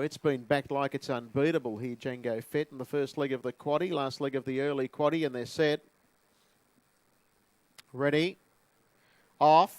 it's been backed like it's unbeatable here, Django Fett, in the first leg of the quaddie, last leg of the early quaddie, and they're set. Ready. Off.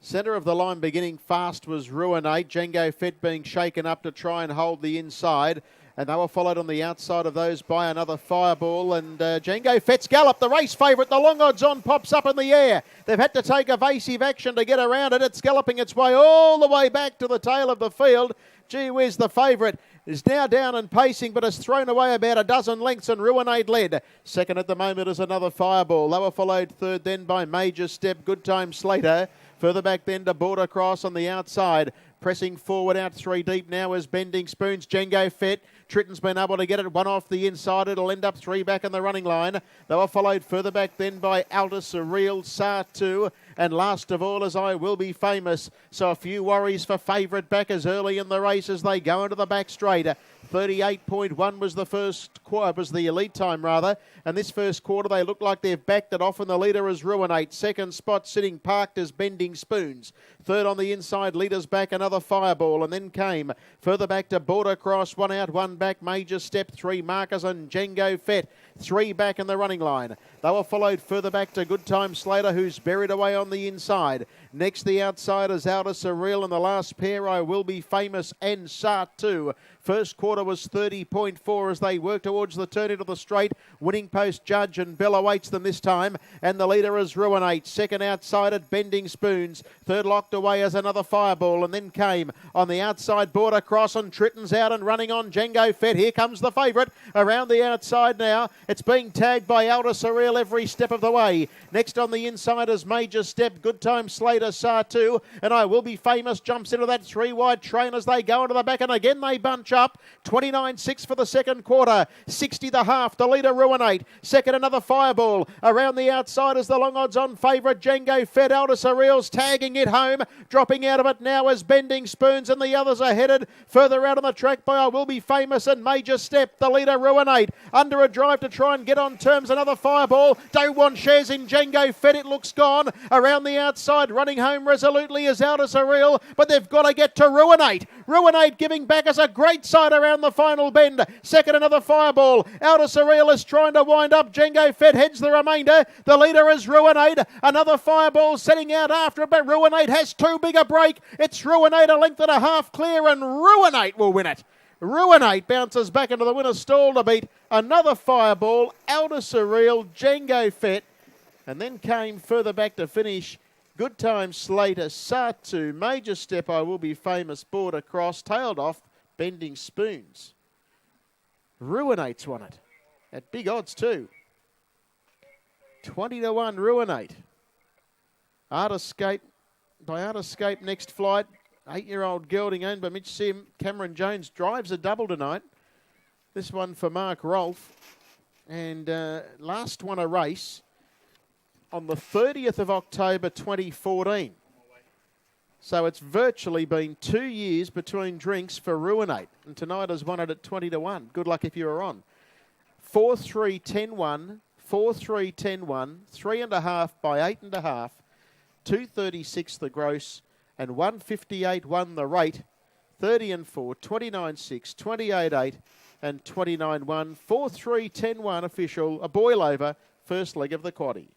Centre of the line beginning fast was Ruinate. Django Fett being shaken up to try and hold the inside. And they were followed on the outside of those by another Fireball. And Django Fett's gallop, the race favourite, the long odds on, pops up in the air. They've had to take evasive action to get around it. It's galloping its way all the way back to the tail of the field. Gee whiz, the favourite is now down and pacing, but has thrown away about a dozen lengths, and Ruinate led. Second at the moment is another Fireball. They were followed third then by Major Step, Good Time Slater. Further back then to Border Cross on the outside. Pressing forward out three deep now is Bending Spoons, Django Fett. Tritton's been able to get it one off the inside. It'll end up three back in the running line. They were followed further back then by Alta Surreal, Sartu, and last of all is I Will Be Famous. So a few worries for favourite backers early in the race as they go into the back straight. 38.1 was the first quarter, was the elite time rather, and this first quarter they look like they've backed it off, and the leader is Ruinate. Second spot sitting parked as Bending Spoons. Third on the inside, leaders back, another Fireball, and then came further back to Border Cross, one out, one back, Major Step, three markers, and Django Fett. Three back in the running line. They were followed further back to Good Time Slater, who's buried away on the inside. Next, the outside is Alta Surreal, and the last pair, I Will Be Famous and Sartu. First quarter was 30.4 as they work towards the turn into the straight. Winning Post Judge and Bell awaits them this time, and the leader is Ruinate. Second outside at Bending Spoons. Third locked away as another Fireball, and then came on the outside Border Cross, and Tritton's out and running on Django Fett. Here comes the favourite around the outside now. It's being tagged by Alta Surreal every step of the way. Next on the inside is Major Step, Good Time Slater, Sartu, and I Will Be Famous jumps into that three wide train as they go into the back, and again they bunch up. 29.6 for the second quarter. 60 the half. The leader Ruinate. Second another Fireball. Around the outside is the long odds on favourite Django Fett. Alta Surreal's tagging it home. Dropping out of it now is Bending Spoons, and the others are headed further out on the track by I Will Be Famous and Major Step. The leader Ruinate under a drive to try and get on terms. Another Fireball. Don't want shares in Django Fett. It looks gone. Around the outside running home resolutely is Alta Surreal, but they've got to get to Ruinate. Ruinate giving back as a great side around the final bend. Second another Fireball. Alta Surreal is trying to wind up. Django Fett heads the remainder. The leader is Ruinate. Another Fireball setting out after it, but Ruinate has too big a break. It's Ruinate a length and a half clear, and Ruinate will win it. Ruinate bounces back into the winner's stall to beat another Fireball, Alta Surreal, Django Fett, and then came further back to finish Good Time Slater, Sartu, Major Step, I Will Be Famous, Border Cross, tailed off Bending Spoons. Ruinate's won it at big odds too. 20-1 Ruinate. Artscape by Artscape next flight. 8-year-old gelding owned by Mitch Sim. Cameron Jones drives a double tonight. This one for Mark Rolfe. And last won a race on the 30th of October 2014. So it's virtually been 2 years between drinks for Ruinate. And tonight has won it at 20-1. Good luck if you were on. 4-3-10-1, 4-3-10-1, 3.5 by 8.5, 236 the gross, and 158 won the rate. 30-4, 29.6, 28.8, and 29.1. 4-3-10-1 official, a boil over, first leg of the quaddie.